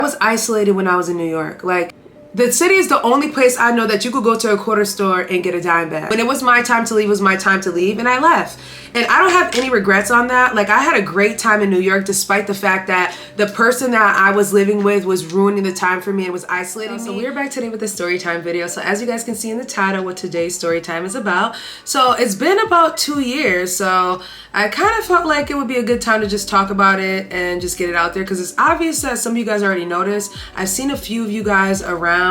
I was isolated when I was in New York. Like, the city is the only place I know that you could go to a quarter store and get a dime bag. When it was my time to leave, it was my time to leave, and I left. And I don't have any regrets on that. Like, I had a great time in New York despite the fact that the person that I was living with was ruining the time for me and was isolating me. So we're back today with a story time video. So as you guys can see in the title what today's story time is about. So it's been about 2 years. So I kind of felt like it would be a good time to just talk about it and just get it out there, because it's obvious that some of you guys already noticed. I've seen a few of you guys around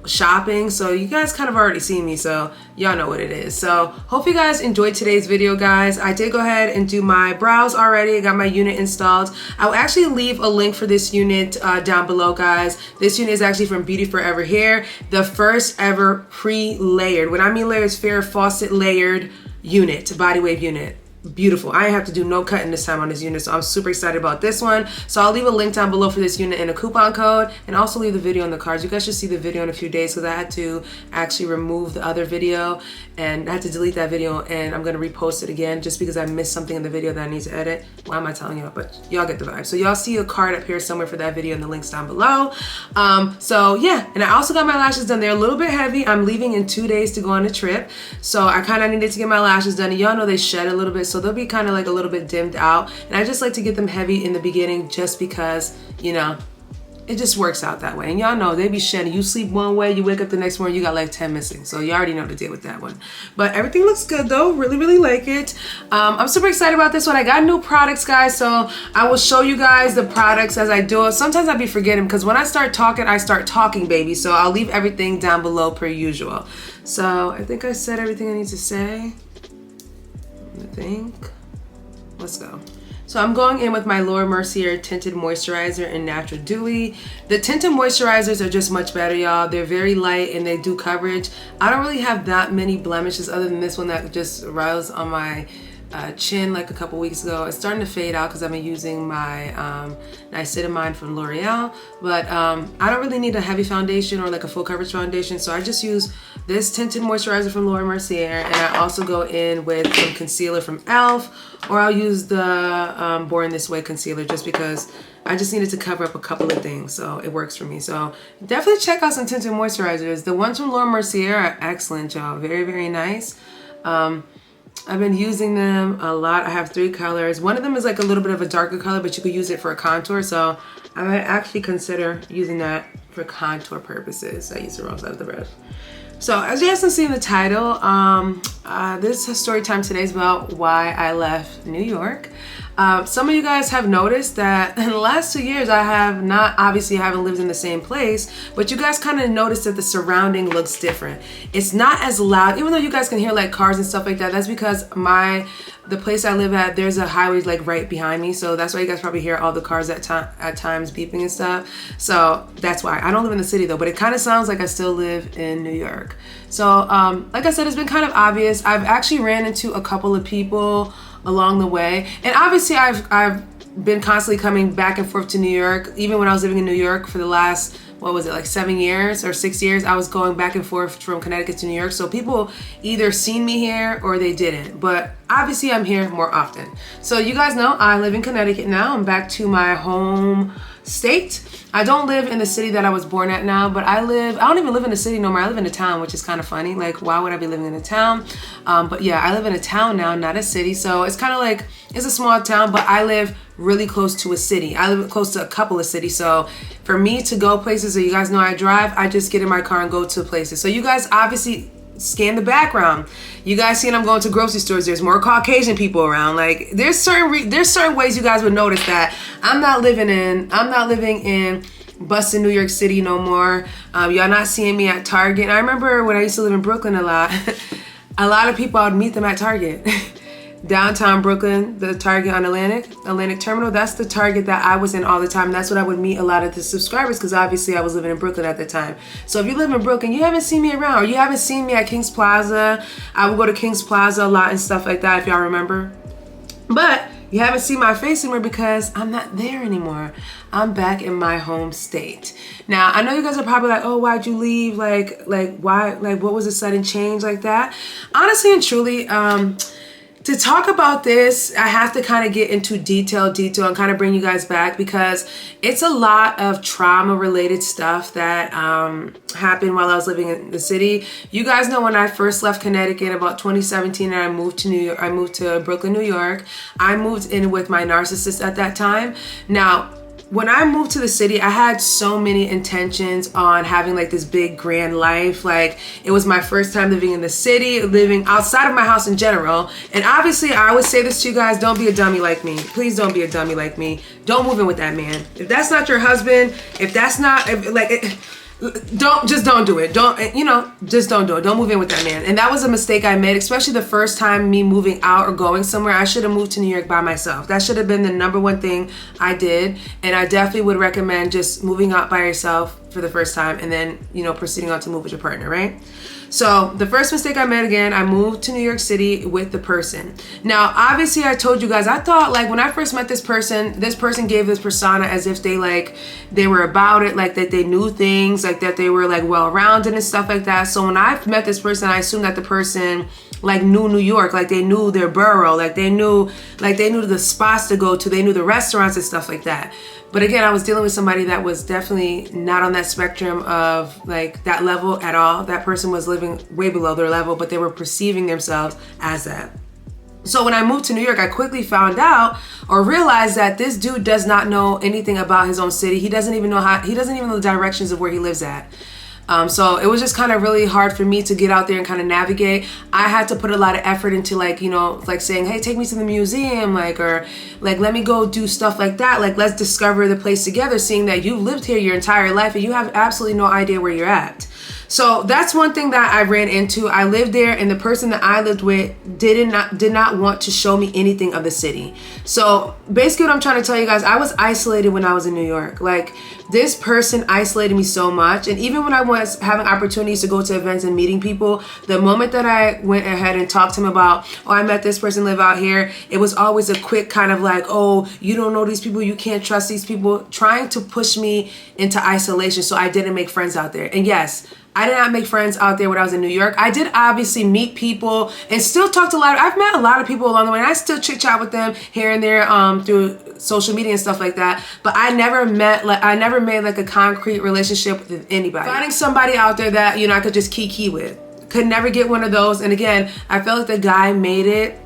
shopping, so you guys kind of already seen me, so y'all know what it is. So hope you guys enjoyed today's video, guys. I did go ahead and do my brows already. I got my unit installed. I will actually leave a link for this unit down below, guys. This unit is actually from Beauty Forever Hair, the first ever pre-layered, when I mean layered, it's Farrah Fawcett layered unit, body wave unit. Beautiful. I didn't have to do no cutting this time on this unit, so I'm super excited about this one. So I'll leave a link down below for this unit and a coupon code, and also leave the video in the cards. You guys should see the video in a few days, because I had to actually remove the other video and I had to delete that video, and I'm gonna repost it again just because I missed something in the video that I need to edit. Why am I telling y'all? But y'all get the vibe. So y'all see a card up here somewhere for that video, and the links down below. So yeah, and I also got my lashes done. They're a little bit heavy. I'm leaving in 2 days to go on a trip, so I kind of needed to get my lashes done, and y'all know they shed a little bit, so they'll be kind of like a little bit dimmed out, and I just like to get them heavy in the beginning just because, you know, it just works out that way. And y'all know they be shedding. You sleep one way, you wake up the next morning, you got like 10 missing. So you already know the deal with that one. But everything looks good though. Really, really like it. I'm super excited about this one. I got new products, guys. So I will show you guys the products as I do it. Sometimes I be forgetting, because when I start talking, baby. So I'll leave everything down below per usual. So I think I said everything I need to say. I think. Let's go. So I'm going in with my Laura Mercier Tinted Moisturizer in Natural Dewy. The tinted moisturizers are just much better, y'all. They're very light and they do coverage. I don't really have that many blemishes other than this one that just riles on my chin like a couple weeks ago. It's starting to fade out because I've been using my Niacinamide from L'Oreal, but I don't really need a heavy foundation or like a full coverage foundation, so I just use this tinted moisturizer from Laura Mercier, and I also go in with some concealer from e.l.f., or I'll use the Born This Way concealer just because I just needed to cover up a couple of things, so it works for me. So definitely check out some tinted moisturizers. The ones from Laura Mercier are excellent, y'all. Very, very nice. I've been using them a lot. I have 3 colors. One of them is like a little bit of a darker color, but you could use it for a contour. So I might actually consider using that for contour purposes. I use the wrong side of the brush. So as you guys can see in the title, this story time today is about why I left New York. Some of you guys have noticed that in the last 2 years I have not, obviously I haven't lived in the same place, but you guys kind of noticed that the surrounding looks different. It's not as loud, even though you guys can hear like cars and stuff like that. That's because the place I live at, there's a highway like right behind me, so that's why you guys probably hear all the cars at times beeping and stuff. So that's why. I don't live in the city though, but it kind of sounds like I still live in New York. So like I said, it's been kind of obvious. I've actually ran into a couple of people along the way, and obviously I've been constantly coming back and forth to New York. Even when I was living in New York for the last, what was it, like 7 years or 6 years, I was going back and forth from Connecticut to New York. So people either seen me here or they didn't, but obviously I'm here more often. So you guys know I live in Connecticut now. I'm back to my home state. I don't live in the city that I was born at now, but I don't even live in the city no more. I live in a town, which is kind of funny. Like, why would I be living in a town? But yeah, I live in a town now, not a city. So it's kind of like, it's a small town, but I live really close to a city. I live close to a couple of cities. So for me to go places, so you guys know I drive, I just get in my car and go to places. So you guys obviously scan the background. You guys see I'm going to grocery stores. There's more Caucasian people around. Like, there's certain ways you guys would notice that I'm not living in busting New York City no more. Y'all not seeing me at Target. And I remember when I used to live in Brooklyn a lot, a lot of people, I would meet them at Target. Downtown Brooklyn, the Target on Atlantic Terminal, that's the Target that I was in all the time. That's what I would meet a lot of the subscribers, because obviously I was living in Brooklyn at the time. So if you live in Brooklyn, you haven't seen me around, or you haven't seen me at King's Plaza. I would go to King's Plaza a lot and stuff like that, if y'all remember. But you haven't seen my face anymore because I'm not there anymore. I'm back in my home state. Now, I know you guys are probably like, oh, why'd you leave? Like why, like what was the sudden change like that? Honestly and truly, To talk about this, I have to kind of get into detail and kind of bring you guys back, because it's a lot of trauma related stuff that happened while I was living in the city. You guys know when I first left Connecticut about 2017 and I moved to New York, I moved to Brooklyn, New York. I moved in with my narcissist at that time. Now, when I moved to the city, I had so many intentions on having like this big grand life. Like, it was my first time living in the city, living outside of my house in general. And obviously, I always say this to you guys, don't be a dummy like me. Please don't be a dummy like me. Don't move in with that man. If that's not your husband, if that's not, don't do it. Just don't do it. Don't move in with that man. And that was a mistake I made, especially the first time me moving out or going somewhere. I should have moved to New York by myself. That should have been the number one thing I did. And I definitely would recommend just moving out by yourself for the first time and then, proceeding on to move with your partner, right? So the first mistake I made, again, I moved to New York City with the person. Now, obviously, I told you guys, I thought like when I first met this person gave this persona as if they were about it, like that they knew things, like that they were like well-rounded and stuff like that. So when I met this person, I assumed that the person like knew New York, like they knew their borough, like they knew the spots to go to, they knew the restaurants and stuff like that. But again, I was dealing with somebody that was definitely not on that spectrum of like that level at all. That person was living way below their level, but they were perceiving themselves as that. So when I moved to New York, I quickly found out or realized that this dude does not know anything about his own city. He doesn't even know the directions of where he lives at. So it was just kind of really hard for me to get out there and kind of navigate. I had to put a lot of effort into like saying, hey, take me to the museum, or let me go do stuff like that. Like, let's discover the place together, seeing that you lived here your entire life and you have absolutely no idea where you're at. So that's one thing that I ran into. I lived there, and the person that I lived with did not want to show me anything of the city. So basically what I'm trying to tell you guys, I was isolated when I was in New York. Like, this person isolated me so much. And even when I was having opportunities to go to events and meeting people, the moment that I went ahead and talked to him about, oh, I met this person live out here, it was always a quick kind of like, oh, you don't know these people, you can't trust these people, trying to push me into isolation so I didn't make friends out there. And yes, I did not make friends out there when I was in New York. I did obviously meet people and still talk to I've met a lot of people along the way, and I still chit chat with them here and there through social media and stuff like that. But I never made like a concrete relationship with anybody. Finding somebody out there that, I could just kiki with. Could never get one of those. And again, I felt like the guy made it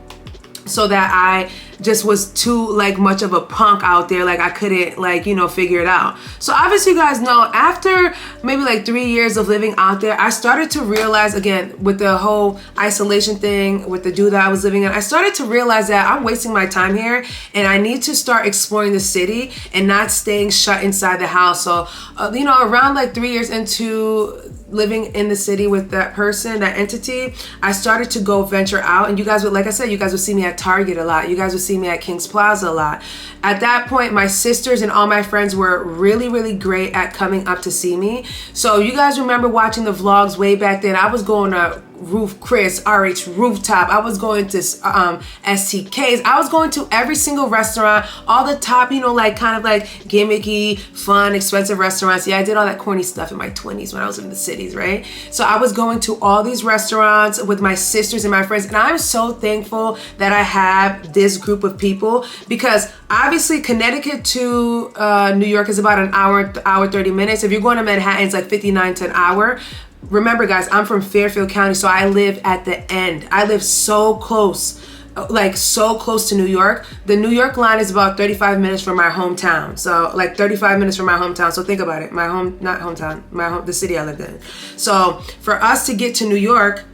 so that I just was too like much of a punk out there. Like I couldn't figure it out. So obviously you guys know, after maybe like 3 years of living out there, I started to realize, again, with the whole isolation thing with the dude that I was living in, I started to realize that I'm wasting my time here and I need to start exploring the city and not staying shut inside the house. So, around like 3 years into living in the city with that person, that entity, I started to go venture out. And you guys would, like I said, you guys would see me at Target a lot. You guys would see me at King's Plaza a lot. At that point, my sisters and all my friends were really, really great at coming up to see me. So you guys remember watching the vlogs way back then. I was going to Roof Chris, RH Rooftop. I was going to STKs. I was going to every single restaurant, all the top, kind of like gimmicky, fun, expensive restaurants. Yeah, I did all that corny stuff in my 20s when I was in the cities, right? So I was going to all these restaurants with my sisters and my friends, and I'm so thankful that I have this group of people, because obviously Connecticut to New York is about an hour 30 minutes. If you're going to Manhattan, it's like 59 to an hour. Remember, guys, I'm from Fairfield County, so I live at the end. I live so close, to New York. The New York line is about 35 minutes from my hometown. So, 35 minutes from my hometown. So think about it. The city I lived in. So for us to get to New York,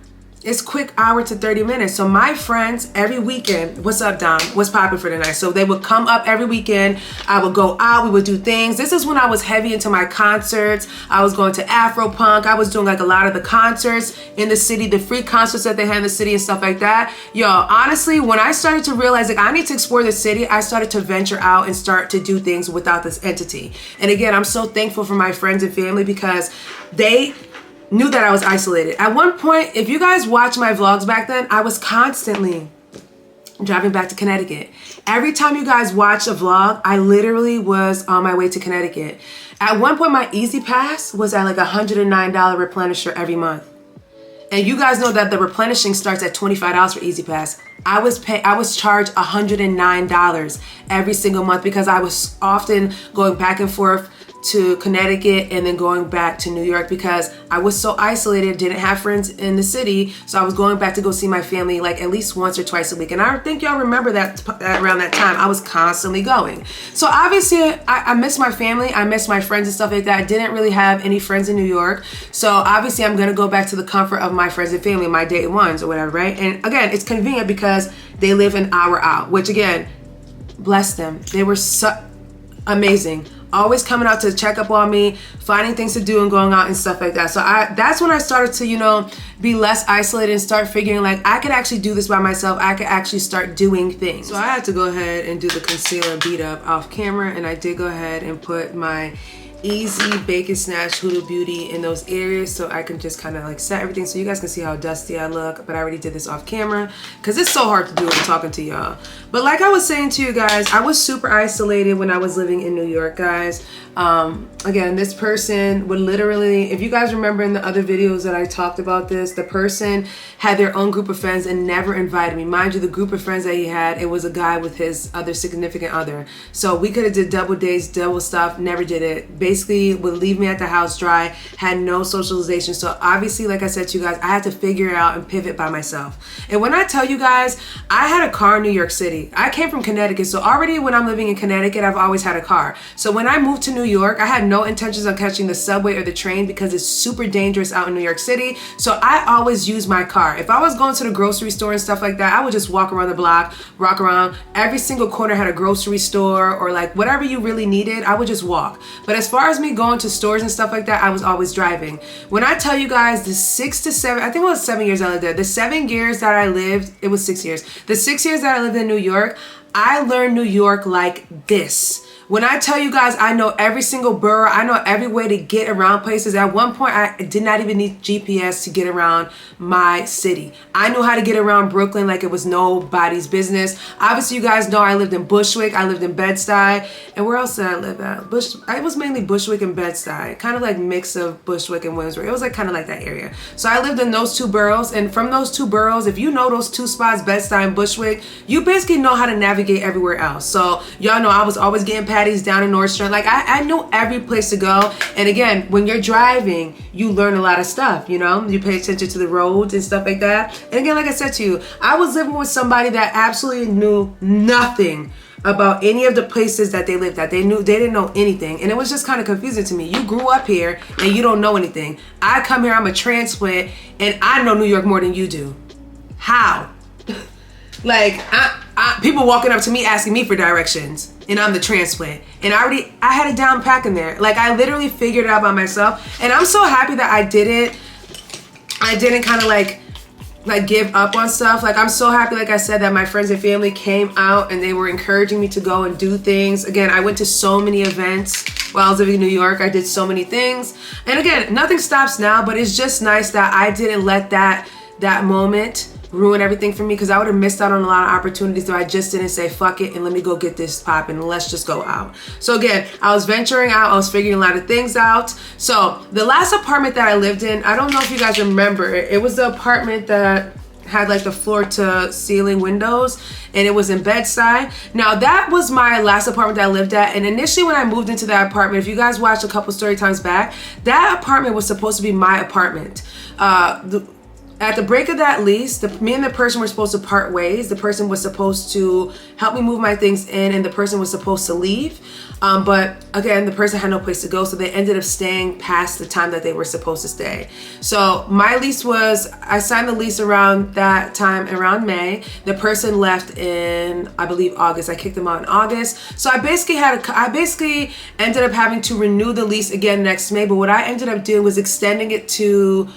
it's quick hour to 30 minutes. So my friends every weekend, what's up, Dom? What's popping for tonight? So they would come up every weekend. I would go out. We would do things. This is when I was heavy into my concerts. I was going to Afro Punk. I was doing like a lot of the concerts in the city, the free concerts that they had in the city and stuff like that. Yo, honestly, when I started to realize I need to explore the city, I started to venture out and start to do things without this entity. And again, I'm so thankful for my friends and family, because they knew that I was isolated. At one point, if you guys watch my vlogs back then, I was constantly driving back to Connecticut. Every time you guys watch a vlog, I literally was on my way to Connecticut. At one point, my Easy Pass was at like $109 replenisher every month. And you guys know that the replenishing starts at $25 for Easy Pass. I was charged $109 every single month because I was often going back and forth to Connecticut and then going back to New York because I was so isolated, didn't have friends in the city. So I was going back to go see my family like at least once or twice a week. And I think y'all remember that around that time, I was constantly going. So obviously I miss my family. I miss my friends and stuff like that. I didn't really have any friends in New York. So obviously I'm going to go back to the comfort of my friends and family, my day ones or whatever, right? And again, it's convenient because they live an hour out, which again, bless them. They were so amazing. Always coming out to check up on me, finding things to do and going out and stuff like that. So that's when I started to, you know, be less isolated and start figuring like I could actually do this by myself. I could actually start doing things. So I had to go ahead and do the concealer beat up off camera, and I did go ahead and put my Easy Bacon Snatch Huda Beauty in those areas so I can just kind of like set everything so you guys can see how dusty I look. But I already did this off camera because it's so hard to do when I'm talking to y'all. But like I was saying to you guys, I was super isolated when I was living in New York, guys. Again, this person would literally, if you guys remember in the other videos that I talked about this, the person had their own group of friends and never invited me. Mind you, the group of friends that he had, it was a guy with his other significant other. So we could have did double dates, double stuff, never did it. Basically would leave me at the house dry, had no socialization. So obviously, like I said to you guys, I had to figure it out and pivot by myself. And when I tell you guys, I had a car in New York City. I came from Connecticut. So already when I'm living in Connecticut, I've always had a car. So when I moved to New York, I had no intentions of catching the subway or the train because it's super dangerous out in New York City. So I always use my car. If I was going to the grocery store and stuff like that, I would just walk around the block, rock around. Every single corner had a grocery store or like whatever you really needed, I would just walk. But as far as me going to stores and stuff like that, I was always driving. When I tell you guys the 6 to 7, I think it was 7 years I lived there. The 7 years that I lived, it was 6 years. The 6 years that I lived in New York, I learned New York like this. When I tell you guys, I know every single borough, I know every way to get around places. At one point, I did not even need GPS to get around my city. I knew how to get around Brooklyn like it was nobody's business. Obviously, you guys know I lived in Bushwick, I lived in Bed-Stuy, and where else did I live at? I was mainly Bushwick and Bed-Stuy, kind of like mix of Bushwick and Windsor. It was like kind of like that area. So I lived in those two boroughs, and from those two boroughs, if you know those two spots, Bed-Stuy and Bushwick, you basically know how to navigate everywhere else. So y'all know I was always getting patties down in Nordstrom. Like I knew every place to go. And again, when you're driving, you learn a lot of stuff, you know, you pay attention to the roads and stuff like that. And again, like I said to you, I was living with somebody that absolutely knew nothing about any of the places that they lived at. They didn't know anything. And it was just kind of confusing to me. You grew up here and you don't know anything. I come here, I'm a transplant, and I know New York more than you do. How? Like, people walking up to me asking me for directions, and I'm the transplant. And I had it down pack in there. Like, I literally figured it out by myself. And I'm so happy that I didn't kind of like give up on stuff. Like, I'm so happy, like I said, that my friends and family came out and they were encouraging me to go and do things. Again, I went to so many events while I was living in New York. I did so many things. And again, nothing stops now, but it's just nice that I didn't let that moment ruin everything for me, because I would have missed out on a lot of opportunities if I just didn't say fuck it and let me go get this popping and let's just go out. So again, I was venturing out, I was figuring a lot of things out. So the last apartment that I lived in, I don't know if you guys remember, it was the apartment that had like the floor to ceiling windows, and it was in Bed-Stuy. Now that was my last apartment that I lived at, and initially when I moved into that apartment, if you guys watched a couple story times back, that apartment was supposed to be my apartment. At the break of that lease, me and the person were supposed to part ways. The person was supposed to help me move my things in, and the person was supposed to leave. But again, the person had no place to go, so they ended up staying past the time that they were supposed to stay. So my lease was, I signed the lease around that time, around May. The person left in, I believe, August. I kicked them out in August. So I basically ended up having to renew the lease again next May. But what I ended up doing was extending it to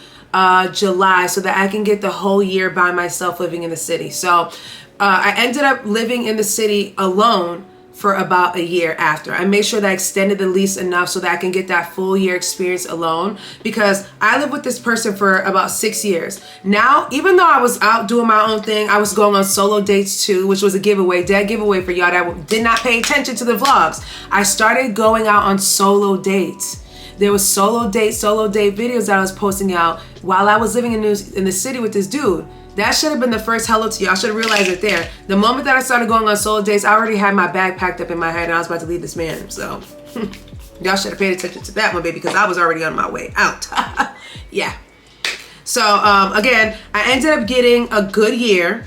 July so that I can get the whole year by myself living in the city. So I ended up living in the city alone for about a year after. I made sure that I extended the lease enough so that I can get that full year experience alone, because I lived with this person for about 6 years. Now, even though I was out doing my own thing, I was going on solo dates too, which was a giveaway, dead giveaway for y'all that did not pay attention to the vlogs. I started going out on solo dates. There was solo date videos that I was posting out while I was living in the city with this dude. That should have been the first hello to you. I should have realized it there. The moment that I started going on solo dates, I already had my bag packed up in my head and I was about to leave this man. So y'all should have paid attention to that one, baby, because I was already on my way out. Yeah. So again, I ended up getting a good year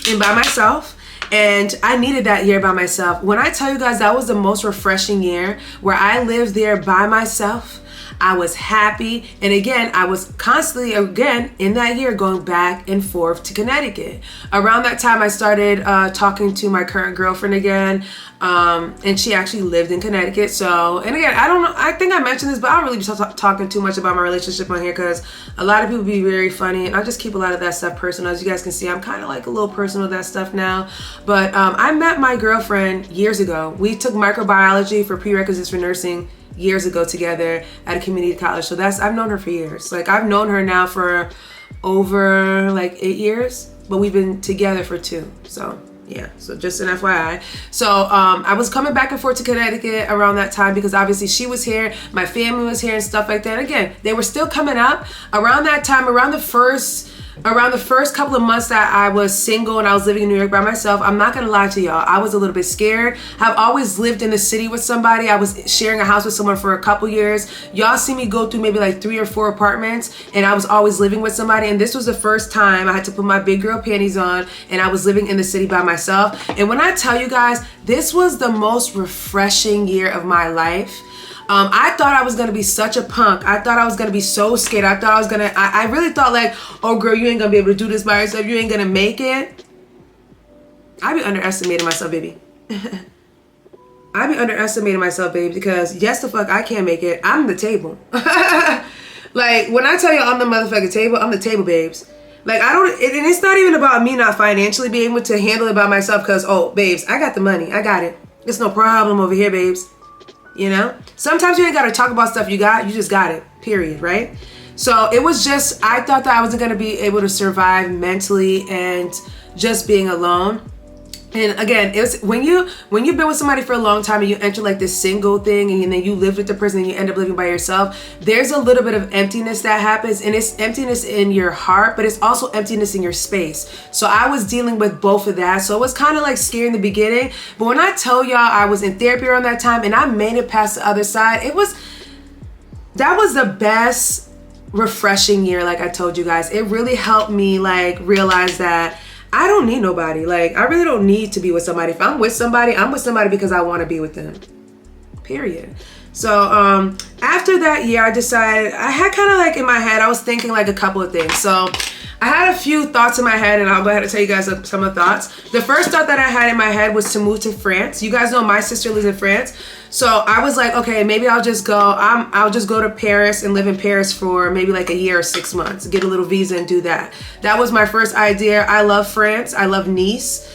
and by myself. And I needed that year by myself. When I tell you guys, that was the most refreshing year where I lived there by myself. I was happy. And again, I was constantly, again, in that year going back and forth to Connecticut. Around that time, I started talking to my current girlfriend again. And she actually lived in Connecticut. So, and again, I don't know, I think I mentioned this, but I don't really be talking too much about my relationship on here because a lot of people be very funny and I just keep a lot of that stuff personal. As you guys can see, I'm kind of like a little personal with that stuff now. But I met my girlfriend years ago. We took microbiology for prerequisites for nursing years ago together at a community college. So I've known her for years. Like I've known her now for over like 8 years, but we've been together for 2. So yeah, so just an FYI. So I was coming back and forth to Connecticut around that time because obviously she was here, my family was here and stuff like that. Again, they were still coming up around that time, around the first couple of months that I was single and I was living in New York by myself. I'm not gonna lie to y'all, I was a little bit scared. I've always lived in the city with somebody. I was sharing a house with someone for a couple years. Y'all see me go through maybe like 3 or 4 apartments and I was always living with somebody, and this was the first time I had to put my big girl panties on and I was living in the city by myself. And when I tell you guys, this was the most refreshing year of my life. I thought I was going to be such a punk. I thought I was going to be so scared. I really thought like, oh girl, you ain't going to be able to do this by yourself. You ain't going to make it. I be underestimating myself, baby. I be underestimating myself, baby, because yes, the fuck, I can't make it. I'm the table. Like when I tell you I'm the motherfucking table, I'm the table, babes. Like and it's not even about me not financially being able to handle it by myself because, oh, babes, I got the money. I got it. It's no problem over here, babes. You know, sometimes you ain't got to talk about stuff you got. You just got it, period, right? So it was just, I thought that I wasn't going to be able to survive mentally and just being alone. And again, it was when you've been with somebody for a long time and you enter like this single thing and then you live with the person and you end up living by yourself, there's a little bit of emptiness that happens, and it's emptiness in your heart, but it's also emptiness in your space. So I was dealing with both of that. So it was kind of like scary in the beginning. But when I tell y'all I was in therapy around that time and I made it past the other side, that was the best refreshing year. Like I told you guys, it really helped me like realize that I don't need nobody. Like, I really don't need to be with somebody. If I'm with somebody, I'm with somebody because I want to be with them. Period. So, after that year, I decided, I had kind of like in my head, I was thinking like a couple of things. So, I had a few thoughts in my head and I'll go ahead and tell you guys some of the thoughts. The first thought that I had in my head was to move to France. You guys know my sister lives in France. So I was like, okay, maybe I'll just go to Paris and live in Paris for maybe like a year or 6 months, get a little visa and do that. That was my first idea. I love France. I love Nice.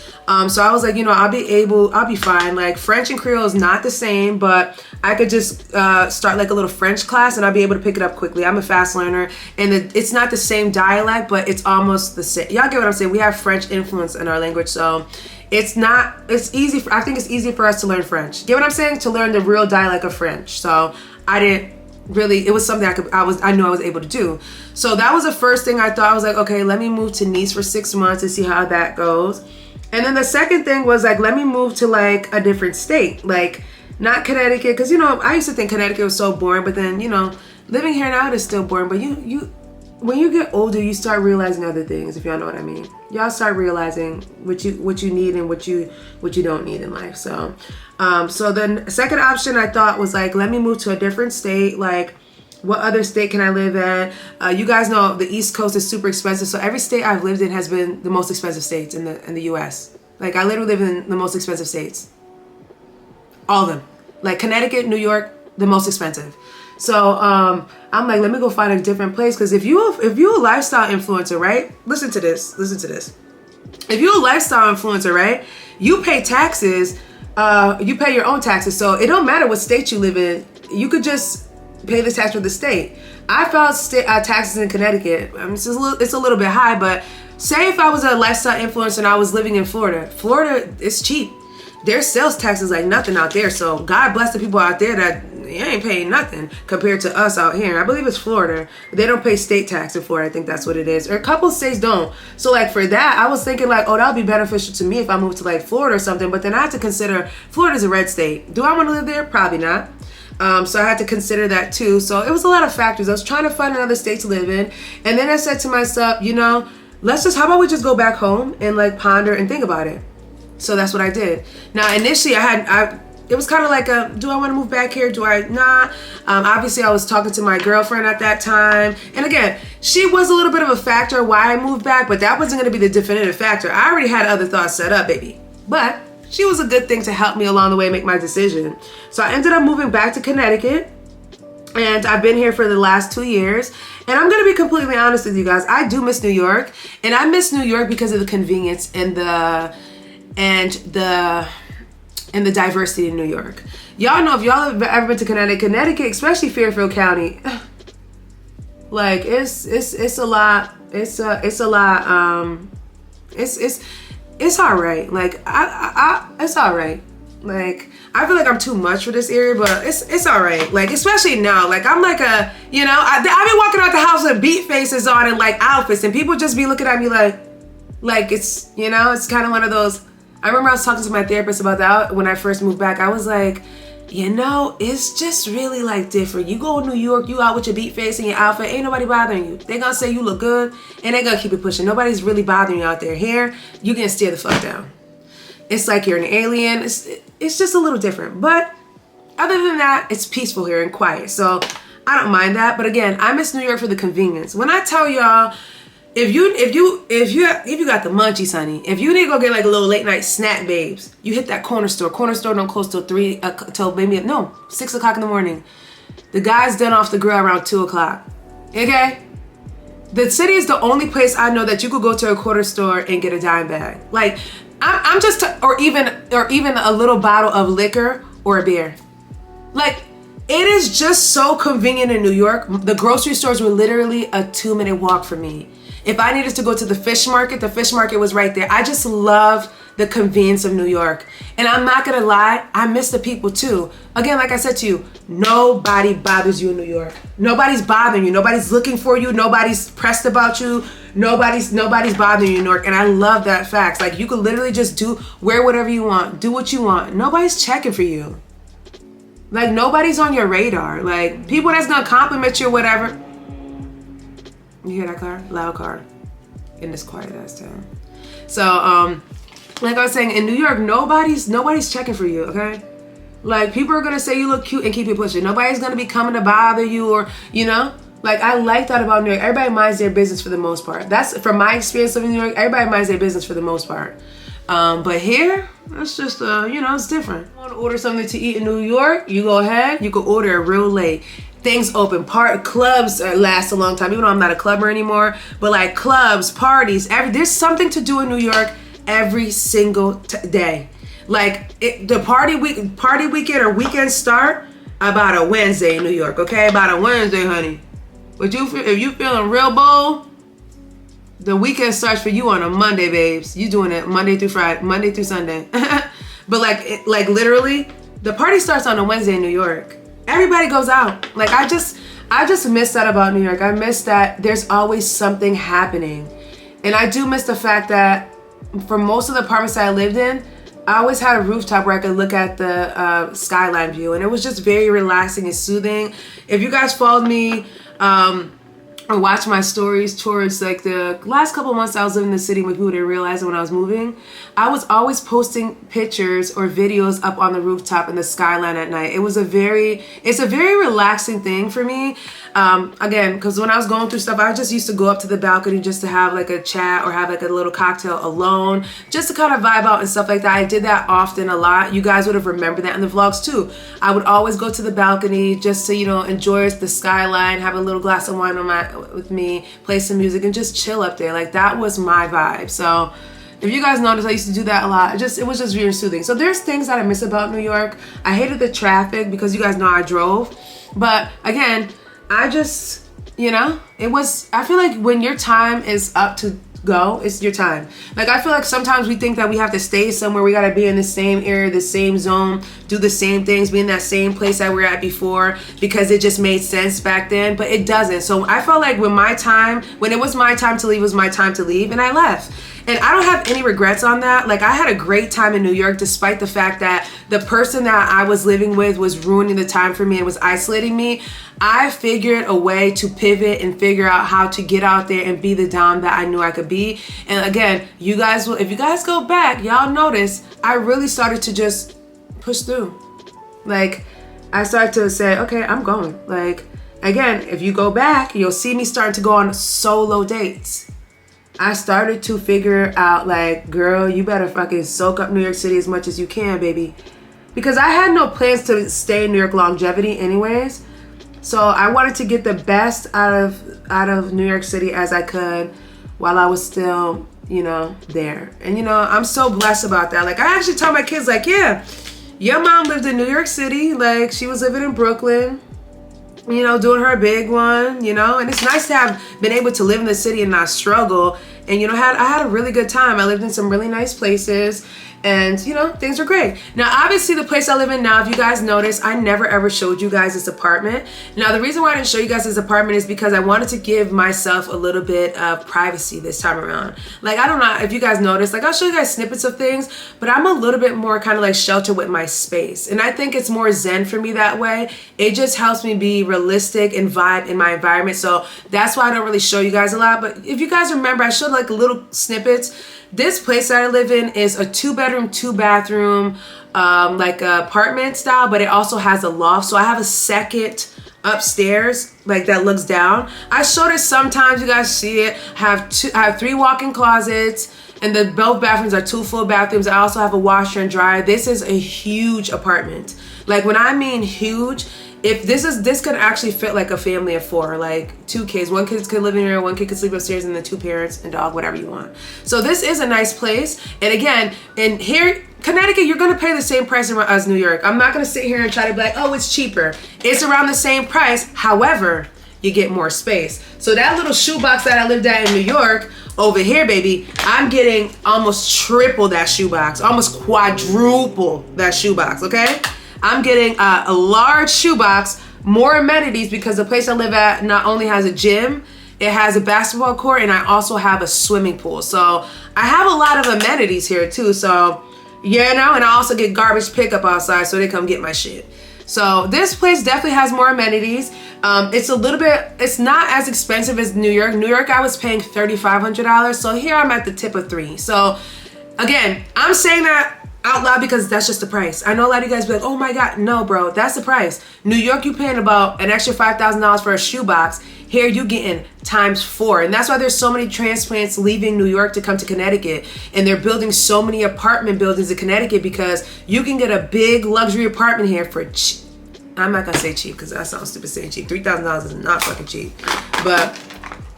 So I was like, you know, I'll be fine. Like French and Creole is not the same, but I could just start like a little French class and I'll be able to pick it up quickly. I'm a fast learner, and it's not the same dialect, but it's almost the same. Y'all get what I'm saying? We have French influence in our language, so I think it's easy for us to learn French. Get what I'm saying? To learn the real dialect of French. So it was something I knew I was able to do. So that was the first thing I thought. I was like, okay, let me move to Nice for 6 months and see how that goes. And then the second thing was like, let me move to like a different state, like not Connecticut. Cause you know, I used to think Connecticut was so boring, but then, you know, living here now, it is still boring. But when you get older, you start realizing other things, if y'all know what I mean. Y'all start realizing what you need and what you don't need in life. So, so then second option I thought was like, let me move to a different state. Like, what other state can I live in? You guys know the East Coast is super expensive. So every state I've lived in has been the most expensive states in the US. Like I literally live in the most expensive states. All of them. Like Connecticut, New York, the most expensive. So I'm like, let me go find a different place. Because if you're a lifestyle influencer, right? Listen to this. If you're a lifestyle influencer, right? You pay taxes. You pay your own taxes. So it don't matter what state you live in. You could just pay the tax for the state. I filed taxes in Connecticut. It's a little bit high, but say if I was a lifestyle influencer and I was living in Florida. Florida is cheap. Their sales tax is like nothing out there. So God bless the people out there that you ain't paying nothing compared to us out here. I believe it's Florida. They don't pay state tax in Florida. I think that's what it is. Or a couple states don't. So like for that, I was thinking like, oh, that would be beneficial to me if I moved to like Florida or something. But then I had to consider Florida's a red state. Do I want to live there? Probably not. So I had to consider that too. So it was a lot of factors. I was trying to find another state to live in. And then I said to myself, you know, how about we just go back home and like ponder and think about it. So that's what I did. Now, initially it was kind of like do I want to move back here? Do I not? Obviously, I was talking to my girlfriend at that time. And again, she was a little bit of a factor why I moved back, but that wasn't going to be the definitive factor. I already had other thoughts set up, baby. But she was a good thing to help me along the way make my decision. So I ended up moving back to Connecticut. And I've been here for the last 2 years. And I'm going to be completely honest with you guys. I do miss New York. And I miss New York because of the convenience and the diversity in New York. Y'all know, if y'all have ever been to Connecticut, especially Fairfield County, like it's a lot. It's all right. Like it's all right. Like I feel like I'm too much for this area, but it's all right. Like especially now, like I'm like I've been walking out the house with beat faces on and like outfits, and people just be looking at me like it's, it's kind of one of those. I remember I was talking to my therapist about that when I first moved back. I was like, it's just really like different. You go to New York, you out with your beat face and your outfit, ain't nobody bothering you. They gonna say you look good and they gonna keep it pushing. Nobody's really bothering you out there. Here, you can stare the fuck down. It's like you're an alien. It's just a little different. But other than that, it's peaceful here and quiet. So I don't mind that. But again, I miss New York for the convenience. When I tell y'all, if you got the munchies, honey, if you need to go get like a little late night snack, babes, you hit that corner store. Corner store don't close till 6 o'clock in the morning. The guy's done off the grill around 2 o'clock. Okay? The city is the only place I know that you could go to a quarter store and get a dime bag. Like I'm just, or even a little bottle of liquor or a beer. Like it is just so convenient in New York. The grocery stores were literally a 2-minute walk for me. If I needed to go to the fish market was right there. I just love the convenience of New York. And I'm not gonna lie, I miss the people too. Again, like I said to you, nobody bothers you in New York. Nobody's bothering you. Nobody's looking for you. Nobody's pressed about you. Nobody's bothering you in New York. And I love that fact. Like you could literally just wear whatever you want, do what you want. Nobody's checking for you. Like nobody's on your radar. Like people that's gonna compliment you or whatever. You hear that car? Loud car. In this quiet ass town. So, like I was saying, in New York, nobody's checking for you, okay? Like, people are gonna say you look cute and keep it pushing. Nobody's gonna be coming to bother you or, Like, I like that about New York. Everybody minds their business for the most part. That's, from my experience of New York, everybody minds their business for the most part. But here, that's just, it's different. You want to order something to eat in New York, you go ahead, you can order it real late. Things open, clubs last a long time, even though I'm not a clubber anymore, but like clubs, parties, there's something to do in New York every single day. Like the party weekend or weekend start about a Wednesday in New York, okay? About a Wednesday, honey. But if you feeling real bold, the weekend starts for you on a Monday, babes. You doing it Monday through Sunday. But like literally, the party starts on a Wednesday in New York. Everybody goes out. Like I just miss that about New York. I miss that there's always something happening. And I do miss the fact that for most of the apartments that I lived in, I always had a rooftop where I could look at the skyline view, and it was just very relaxing and soothing. If you guys followed me or watch my stories towards like the last couple of months I was living in the city when people didn't realize it when I was moving, I was always posting pictures or videos up on the rooftop in the skyline at night. It's a very relaxing thing for me. Again, because when I was going through stuff, I just used to go up to the balcony just to have like a chat or have like a little cocktail alone, just to kind of vibe out and stuff like that. I did that often a lot. You guys would have remembered that in the vlogs too. I would always go to the balcony just to, enjoy the skyline, have a little glass of wine with me, play some music and just chill up there. Like that was my vibe. So if you guys notice, I used to do that a lot. It was just really soothing. So there's things that I miss about New York. I hated the traffic because you guys know I drove. But again, I just, I feel like when your time is up to go, it's your time. Like I feel like sometimes we think that we have to stay somewhere. We got to be in the same area, the same zone do the same things, be in that same place that we were at before because it just made sense back then, but it doesn't. So I felt like when it was my time to leave, it was my time to leave, and I left. And I don't have any regrets on that. Like, I had a great time in New York, despite the fact that the person that I was living with was ruining the time for me and was isolating me. I figured a way to pivot and figure out how to get out there and be the dom that I knew I could be. And again, if you guys go back, y'all notice I really started to just push through. Like, I started to say, okay, I'm going. Like, again, if you go back, you'll see me starting to go on solo dates. I started to figure out, like, girl, you better fucking soak up New York City as much as you can, baby. Because I had no plans to stay in New York longevity anyways. So I wanted to get the best out of New York City as I could while I was still, there. And, I'm so blessed about that. Like, I actually told my kids, like, yeah, your mom lived in New York City. Like, she was living in Brooklyn, doing her big one, and it's nice to have been able to live in the city and not struggle. And, I had a really good time. I lived in some really nice places. And, things are great. Now, obviously, the place I live in now, if you guys notice, I never ever showed you guys this apartment. Now, the reason why I didn't show you guys this apartment is because I wanted to give myself a little bit of privacy this time around. Like, I don't know if you guys noticed, like, I'll show you guys snippets of things, but I'm a little bit more kind of like sheltered with my space. And I think it's more zen for me that way. It just helps me be realistic and vibe in my environment. So that's why I don't really show you guys a lot. But if you guys remember, I showed like little snippets. This place that I live in is a 2-bedroom, 2-bathroom, like apartment style, but it also has a loft. So I have a second upstairs, like that looks down. I showed it sometimes, you guys see it. I have 3 walk-in closets, and both bathrooms are 2 full bathrooms. I also have a washer and dryer. This is a huge apartment. Like, when I mean huge, if this could actually fit like a family of 4, like 2 kids. 1 kid could live in here, 1 kid could sleep upstairs, and then 2 parents and dog, whatever you want. So this is a nice place. And again, in here, Connecticut, you're gonna pay the same price as New York. I'm not gonna sit here and try to be like, oh, it's cheaper. It's around the same price. However, you get more space. So that little shoebox that I lived at in New York, over here, baby, I'm getting almost triple that shoebox, almost quadruple that shoebox, okay? I'm getting a large shoebox, more amenities, because the place I live at not only has a gym, it has a basketball court, and I also have a swimming pool. So I have a lot of amenities here too. So, and I also get garbage pickup outside, so they come get my shit. So this place definitely has more amenities. It's not as expensive as New York. New York, I was paying $3,500. So here I'm at the tip of 3. So again, I'm saying that out loud because that's just the price. I know a lot of you guys be like, oh my God, no bro, that's the price. New York, you paying about an extra $5,000 for a shoebox. Here you getting times 4. And that's why there's so many transplants leaving New York to come to Connecticut. And they're building so many apartment buildings in Connecticut because you can get a big luxury apartment here for cheap. I'm not gonna say cheap because that sounds stupid saying cheap. $3,000 is not fucking cheap. But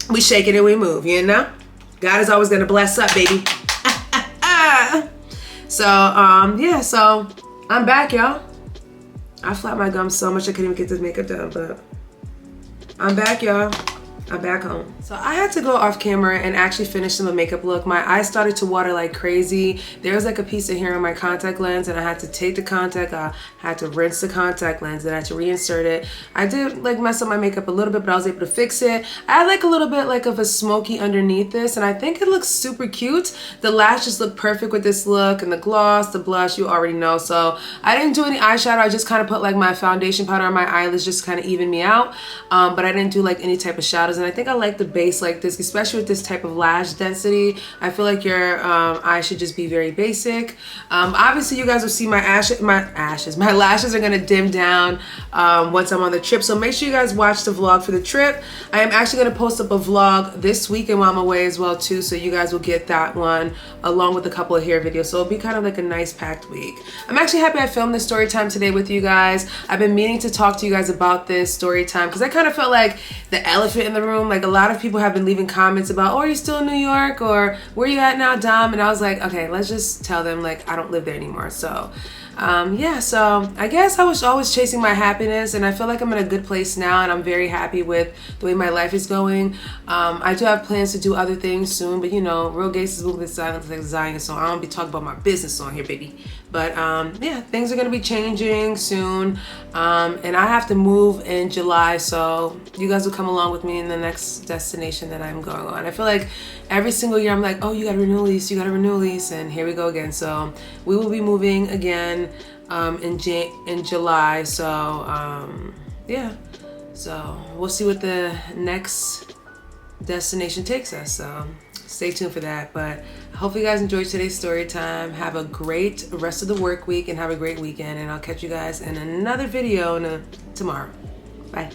we shake it and we move, God is always gonna bless up, baby. So, yeah, so I'm back, y'all. I flapped my gums so much I couldn't even get this makeup done, but I'm back, y'all. I'm back home. So I had to go off camera and actually finish some of the makeup look. My eyes started to water like crazy. There was like a piece of hair on my contact lens, and I had to take the contact off. I had to rinse the contact lens, and I had to reinsert it. I did like mess up my makeup a little bit, but I was able to fix it. I had like a little bit like of a smoky underneath this, and I think it looks super cute. The lashes look perfect with this look, and the gloss, the blush, you already know. So I didn't do any eyeshadow. I just kind of put like my foundation powder on my eyelids, just kind of even me out. But I didn't do like any type of shadows. And I think I like the base like this, especially with this type of lash density. I feel like your eye should just be very basic. Obviously, you guys will see my lashes are gonna dim down once I'm on the trip. So make sure you guys watch the vlog for the trip. I am actually gonna post up a vlog this weekend while I'm away as well too. So you guys will get that one along with a couple of hair videos. So it'll be kind of like a nice packed week. I'm actually happy I filmed this story time today with you guys. I've been meaning to talk to you guys about this story time because I kind of felt like the elephant in the room. Like a lot of people have been leaving comments about, oh, are you still in New York, or where you at now, Dom? And I was like, okay, let's just tell them like I don't live there anymore. So yeah, so I guess I was always chasing my happiness, and I feel like I'm in a good place now, and I'm very happy with the way my life is going. I do have plans to do other things soon, but real gangsters move in silence like Zion, so I don't be talking about my business on here, baby. But yeah, things are gonna be changing soon, and I have to move in July, so you guys will come along with me in the next destination that I'm going on. I feel like every single year I'm like, oh, you gotta renew a lease, you gotta renew a lease, and here we go again. So we will be moving again in July. So yeah, so we'll see what the next destination takes us. So stay tuned for that. But I hope you guys enjoyed today's story time. Have a great rest of the work week and have a great weekend. And I'll catch you guys in another video tomorrow. Bye.